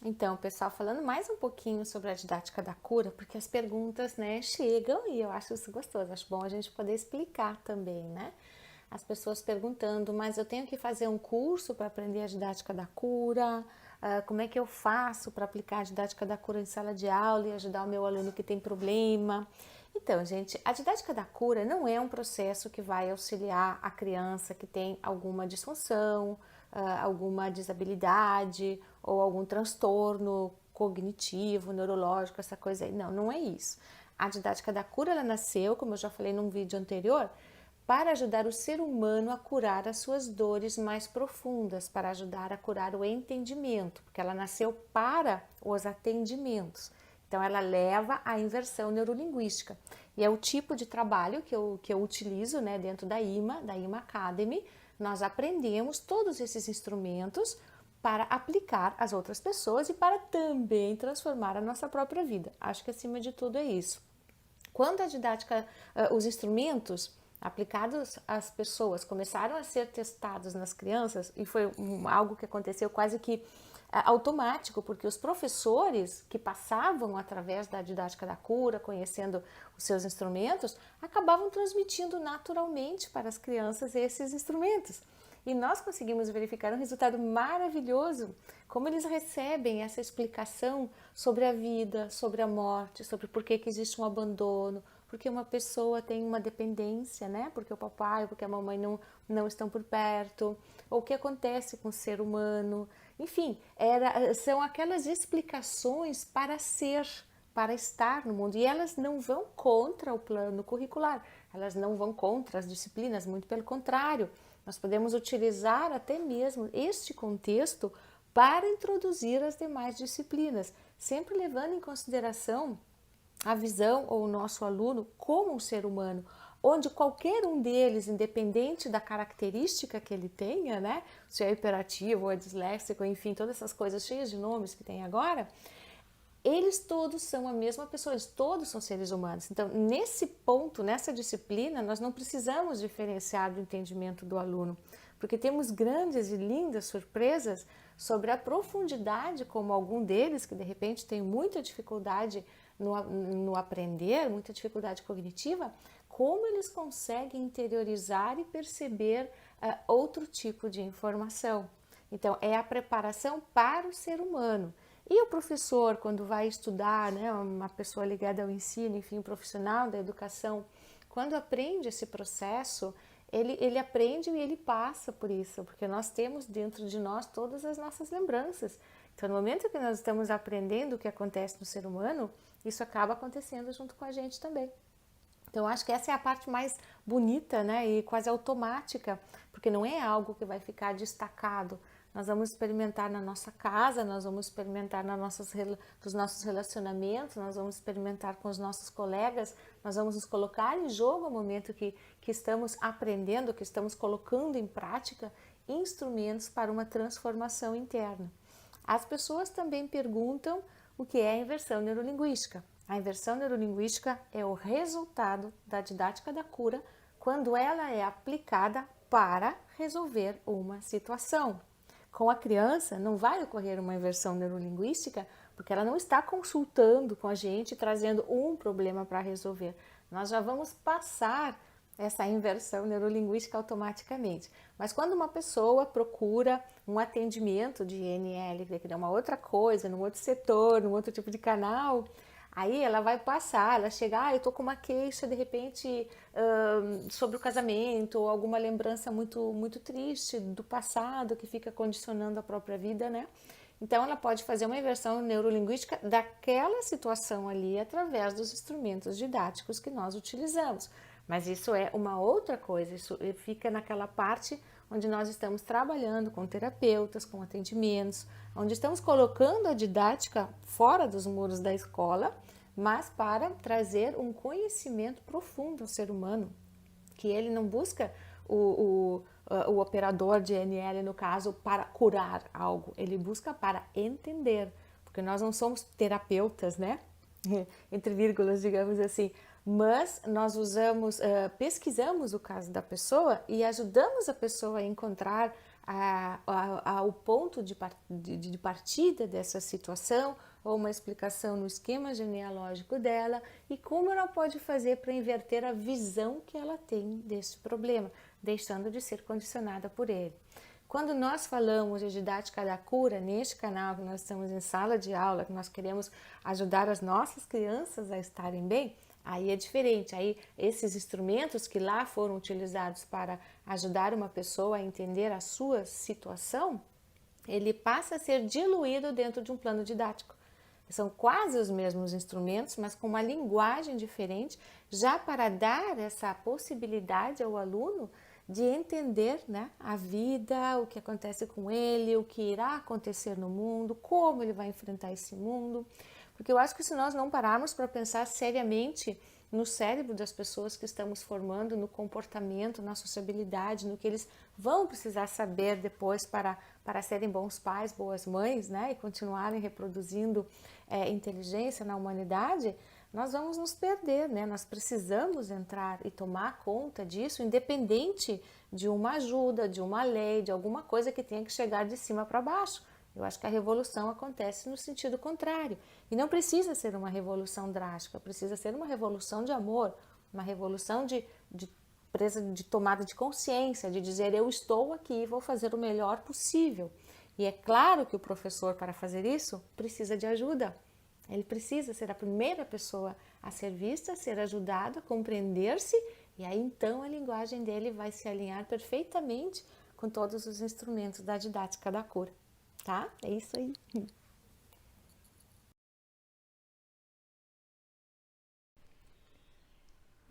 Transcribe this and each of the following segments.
Então, pessoal, falando mais um pouquinho sobre a didática da cura, porque as perguntas, né, chegam e eu acho isso gostoso, acho bom a gente poder explicar também, né? As pessoas perguntando, mas eu tenho que fazer um curso para aprender a didática da cura? Como é que eu faço para aplicar a didática da cura em sala de aula e ajudar o meu aluno que tem problema? Então, gente, a didática da cura não é um processo que vai auxiliar a criança que tem alguma disfunção, alguma desabilidade ou algum transtorno cognitivo, neurológico, essa coisa aí. Não, não é isso. A didática da cura, ela nasceu, como eu já falei num vídeo anterior, para ajudar o ser humano a curar as suas dores mais profundas, para ajudar a curar o entendimento, porque ela nasceu para os atendimentos. Então, ela leva à inversão neurolinguística. E é o tipo de trabalho que eu utilizo, né, dentro da IMA Academy. Nós aprendemos todos esses instrumentos para aplicar às outras pessoas e para também transformar a nossa própria vida. Acho que acima de tudo é isso. Quando a didática, os instrumentos aplicados às pessoas começaram a ser testados nas crianças, e foi algo que aconteceu quase que automático, porque os professores que passavam através da didática da cura, conhecendo os seus instrumentos, acabavam transmitindo naturalmente para as crianças esses instrumentos. E nós conseguimos verificar um resultado maravilhoso, como eles recebem essa explicação sobre a vida, sobre a morte, sobre por que existe um abandono, porque uma pessoa tem uma dependência, né? Porque o papai, porque a mamãe não estão por perto, ou o que acontece com o ser humano. Enfim, são aquelas explicações para ser, para estar no mundo. E elas não vão contra o plano curricular, elas não vão contra as disciplinas, muito pelo contrário. Nós podemos utilizar até mesmo este contexto para introduzir as demais disciplinas, sempre levando em consideração a visão ou o nosso aluno como um ser humano, onde qualquer um deles, independente da característica que ele tenha, né, se é hiperativo ou é disléxico, enfim, todas essas coisas cheias de nomes que tem agora, eles todos são a mesma pessoa, eles todos são seres humanos. Então, nesse ponto, nessa disciplina, nós não precisamos diferenciar do entendimento do aluno, porque temos grandes e lindas surpresas sobre a profundidade como algum deles, que de repente tem muita dificuldade no aprender, muita dificuldade cognitiva, como eles conseguem interiorizar e perceber outro tipo de informação. Então, é a preparação para o ser humano. E o professor, quando vai estudar, né, uma pessoa ligada ao ensino, enfim, um profissional da educação, quando aprende esse processo, ele aprende e ele passa por isso, porque nós temos dentro de nós todas as nossas lembranças. Então, no momento que nós estamos aprendendo o que acontece no ser humano, isso acaba acontecendo junto com a gente também. Então, acho que essa é a parte mais bonita, né, e quase automática, porque não é algo que vai ficar destacado. Nós vamos experimentar na nossa casa, nós vamos experimentar nos nossos relacionamentos, nós vamos experimentar com os nossos colegas, nós vamos nos colocar em jogo no momento que estamos aprendendo, que estamos colocando em prática instrumentos para uma transformação interna. As pessoas também perguntam o que é a inversão neurolinguística. A inversão neurolinguística é o resultado da didática da cura quando ela é aplicada para resolver uma situação. Com a criança não vai ocorrer uma inversão neurolinguística porque ela não está consultando com a gente, trazendo um problema para resolver. Nós já vamos passar essa inversão neurolinguística automaticamente. Mas quando uma pessoa procura um atendimento de INL, que é uma outra coisa, num outro setor, num outro tipo de canal, aí ela vai passar, ela chega, eu tô com uma queixa de repente sobre o casamento, ou alguma lembrança muito triste do passado que fica condicionando a própria vida, né? Então ela pode fazer uma inversão neurolinguística daquela situação ali através dos instrumentos didáticos que nós utilizamos. Mas isso é uma outra coisa, isso fica naquela parte onde nós estamos trabalhando com terapeutas, com atendimentos, onde estamos colocando a didática fora dos muros da escola, mas para trazer um conhecimento profundo ao ser humano, que ele não busca o operador de NL, no caso, para curar algo, ele busca para entender, porque nós não somos terapeutas, né? Entre vírgulas, digamos assim, mas nós usamos, pesquisamos o caso da pessoa e ajudamos a pessoa a encontrar o ponto de partida dessa situação, ou uma explicação no esquema genealógico dela e como ela pode fazer para inverter a visão que ela tem desse problema, deixando de ser condicionada por ele. Quando nós falamos de didática da cura, neste canal que nós estamos em sala de aula, que nós queremos ajudar as nossas crianças a estarem bem, aí é diferente. Aí esses instrumentos que lá foram utilizados para ajudar uma pessoa a entender a sua situação, ele passa a ser diluído dentro de um plano didático. São quase os mesmos instrumentos, mas com uma linguagem diferente, já para dar essa possibilidade ao aluno de entender, né, a vida, o que acontece com ele, o que irá acontecer no mundo, como ele vai enfrentar esse mundo. Porque eu acho que se nós não pararmos para pensar seriamente no cérebro das pessoas que estamos formando, no comportamento, na sociabilidade, no que eles vão precisar saber depois para serem bons pais, boas mães, né, e continuarem reproduzindo inteligência na humanidade, nós vamos nos perder, né? Nós precisamos entrar e tomar conta disso, independente de uma ajuda, de uma lei, de alguma coisa que tenha que chegar de cima para baixo. Eu acho que a revolução acontece no sentido contrário. E não precisa ser uma revolução drástica, precisa ser uma revolução de amor, uma revolução de tomada de consciência, de dizer eu estou aqui e vou fazer o melhor possível. E é claro que o professor, para fazer isso, precisa de ajuda. Ele precisa ser a primeira pessoa a ser vista, a ser ajudado, a compreender-se, e aí então a linguagem dele vai se alinhar perfeitamente com todos os instrumentos da didática da cura, tá? É isso aí.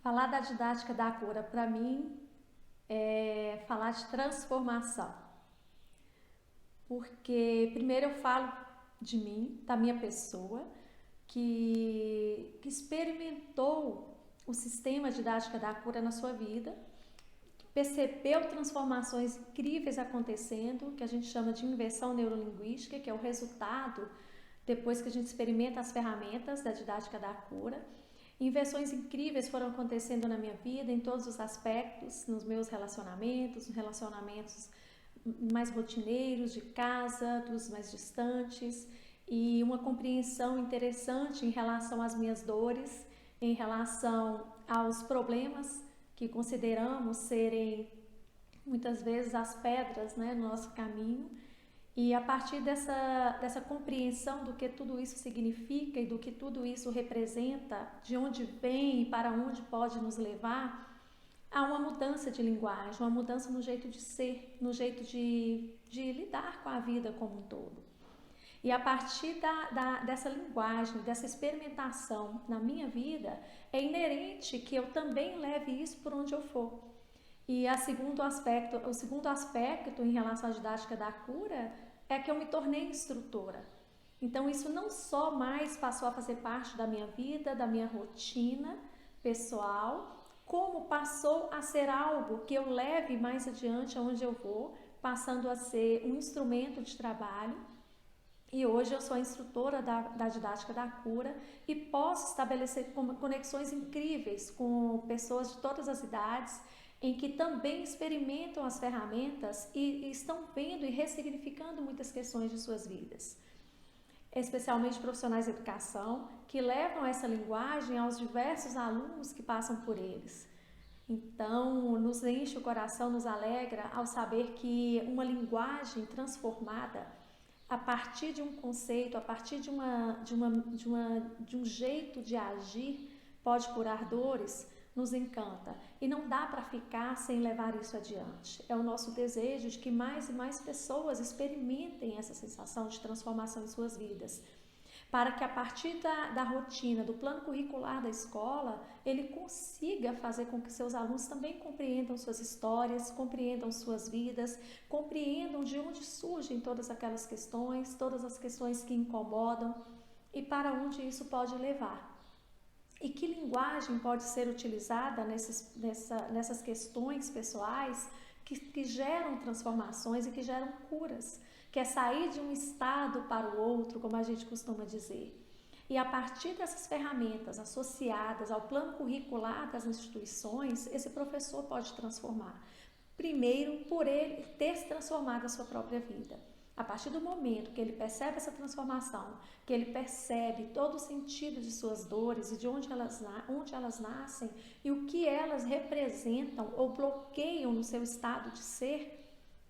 Falar da didática da cura, para mim, é falar de transformação. Porque primeiro eu falo de mim, da minha pessoa, que experimentou o sistema didática da cura na sua vida, percebeu transformações incríveis acontecendo, que a gente chama de inversão neurolinguística, que é o resultado depois que a gente experimenta as ferramentas da didática da cura. Inversões incríveis foram acontecendo na minha vida, em todos os aspectos, nos meus relacionamentos, nos relacionamentos mais rotineiros, de casa, dos mais distantes, e uma compreensão interessante em relação às minhas dores, em relação aos problemas que consideramos serem muitas vezes as pedras, né, no nosso caminho. E a partir dessa compreensão do que tudo isso significa e do que tudo isso representa, de onde vem e para onde pode nos levar, há uma mudança de linguagem, uma mudança no jeito de ser, no jeito de lidar com a vida como um todo. E a partir dessa linguagem, dessa experimentação na minha vida, é inerente que eu também leve isso por onde eu for. E o segundo aspecto em relação à didática da cura é que eu me tornei instrutora. Então isso não só mais passou a fazer parte da minha vida, da minha rotina pessoal, como passou a ser algo que eu leve mais adiante aonde eu vou, passando a ser um instrumento de trabalho. E hoje eu sou a instrutora da didática da cura e posso estabelecer conexões incríveis com pessoas de todas as idades, em que também experimentam as ferramentas e estão vendo e ressignificando muitas questões de suas vidas. Especialmente profissionais de educação, que levam essa linguagem aos diversos alunos que passam por eles. Então, nos enche o coração, nos alegra ao saber que uma linguagem transformada a partir de um conceito, a partir de um jeito de agir, pode curar dores, nos encanta. E não dá para ficar sem levar isso adiante. É o nosso desejo de que mais e mais pessoas experimentem essa sensação de transformação em suas vidas, para que a partir da rotina, do plano curricular da escola, ele consiga fazer com que seus alunos também compreendam suas histórias, compreendam suas vidas, compreendam de onde surgem todas aquelas questões, todas as questões que incomodam e para onde isso pode levar. E que linguagem pode ser utilizada nessas questões pessoais que geram transformações e que geram curas, que é sair de um estado para o outro, como a gente costuma dizer. E a partir dessas ferramentas associadas ao plano curricular das instituições, esse professor pode transformar. Primeiro, por ele ter se transformado a sua própria vida. A partir do momento que ele percebe essa transformação, que ele percebe todo o sentido de suas dores e de onde elas nascem e o que elas representam ou bloqueiam no seu estado de ser,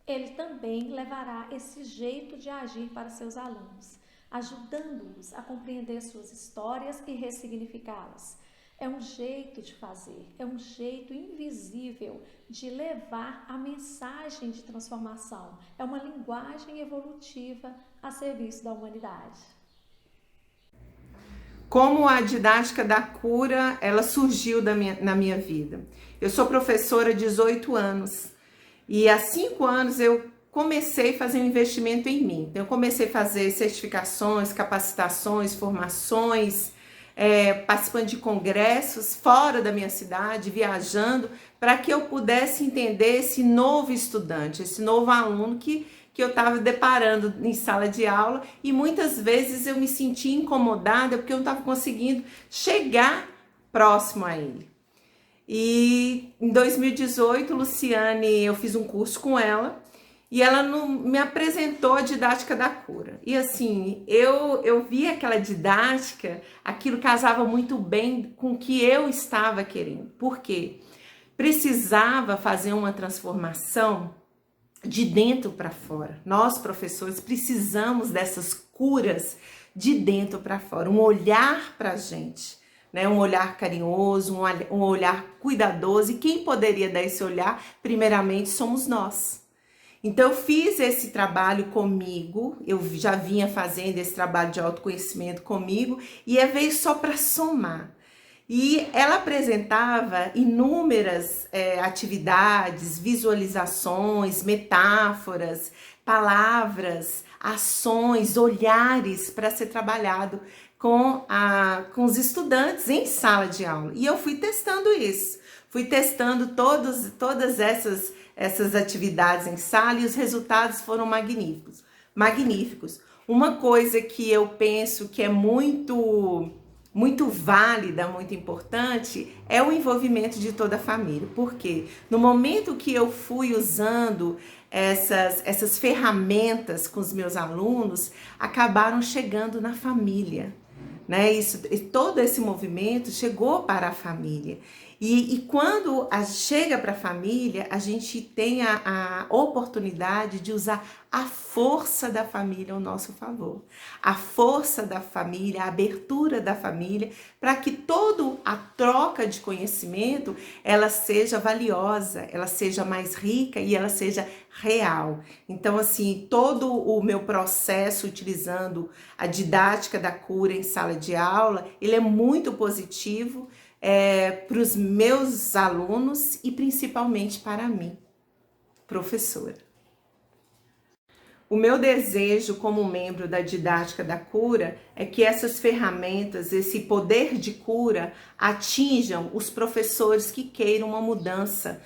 ele também levará esse jeito de agir para seus alunos, ajudando-os a compreender suas histórias e ressignificá-las. É um jeito de fazer, é um jeito invisível de levar a mensagem de transformação. É uma linguagem evolutiva a serviço da humanidade. Como a didática da cura, ela surgiu na minha vida. Eu sou professora há 18 anos e há 5 anos eu comecei a fazer um investimento em mim. Então, eu comecei a fazer certificações, capacitações, formações, participando de congressos fora da minha cidade, viajando, para que eu pudesse entender esse novo estudante, esse novo aluno que eu estava deparando em sala de aula, e muitas vezes eu me sentia incomodada porque eu não estava conseguindo chegar próximo a ele. E em 2018, Luciane, eu fiz um curso com ela, e ela me apresentou a didática da cura. E assim, eu vi aquela didática, aquilo casava muito bem com o que eu estava querendo. Por quê? Precisava fazer uma transformação de dentro para fora. Nós, professores, precisamos dessas curas de dentro para fora. Um olhar para a gente, né? Um olhar carinhoso, um olhar cuidadoso. E quem poderia dar esse olhar, primeiramente, somos nós. Então, eu fiz esse trabalho comigo, eu já vinha fazendo esse trabalho de autoconhecimento comigo, e veio só para somar. E ela apresentava inúmeras atividades, visualizações, metáforas, palavras, ações, olhares para ser trabalhado com os estudantes em sala de aula. E eu fui testando isso, fui testando todas essas atividades em sala, e os resultados foram magníficos. Uma coisa que eu penso que é muito válida, muito importante, é o envolvimento de toda a família. Por quê? No momento que eu fui usando essas ferramentas com os meus alunos, acabaram chegando na família, né? Todo esse movimento chegou para a família. E quando chega para a família, a gente tem a oportunidade de usar a força da família ao nosso favor. A força da família, a abertura da família, para que toda a troca de conhecimento, ela seja valiosa, ela seja mais rica e ela seja real. Então, assim, todo o meu processo utilizando a didática da cura em sala de aula, ele é muito positivo, para os meus alunos e principalmente para mim, professora. O meu desejo como membro da didática da cura é que essas ferramentas, esse poder de cura, atinjam os professores que queiram uma mudança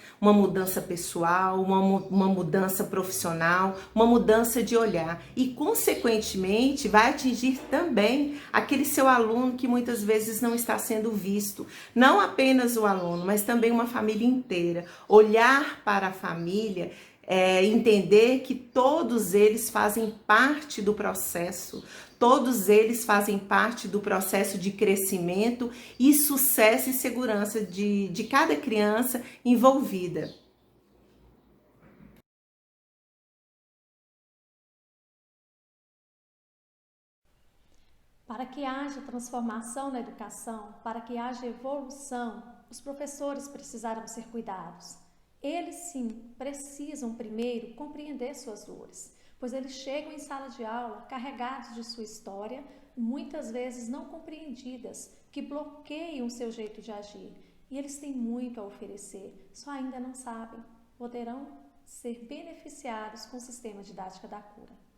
pessoal, uma mudança profissional, uma mudança de olhar, e consequentemente vai atingir também aquele seu aluno que muitas vezes não está sendo visto, não apenas o aluno, mas também uma família inteira. Olhar para a família, entender que todos eles fazem parte do processo, todos eles fazem parte do processo de crescimento e sucesso e segurança de cada criança envolvida. Para que haja transformação na educação, para que haja evolução, os professores precisarão ser cuidados. Eles sim precisam primeiro compreender suas dores, pois eles chegam em sala de aula carregados de sua história, muitas vezes não compreendidas, que bloqueiam seu jeito de agir. E eles têm muito a oferecer, só ainda não sabem. Poderão ser beneficiados com o sistema didática da cura.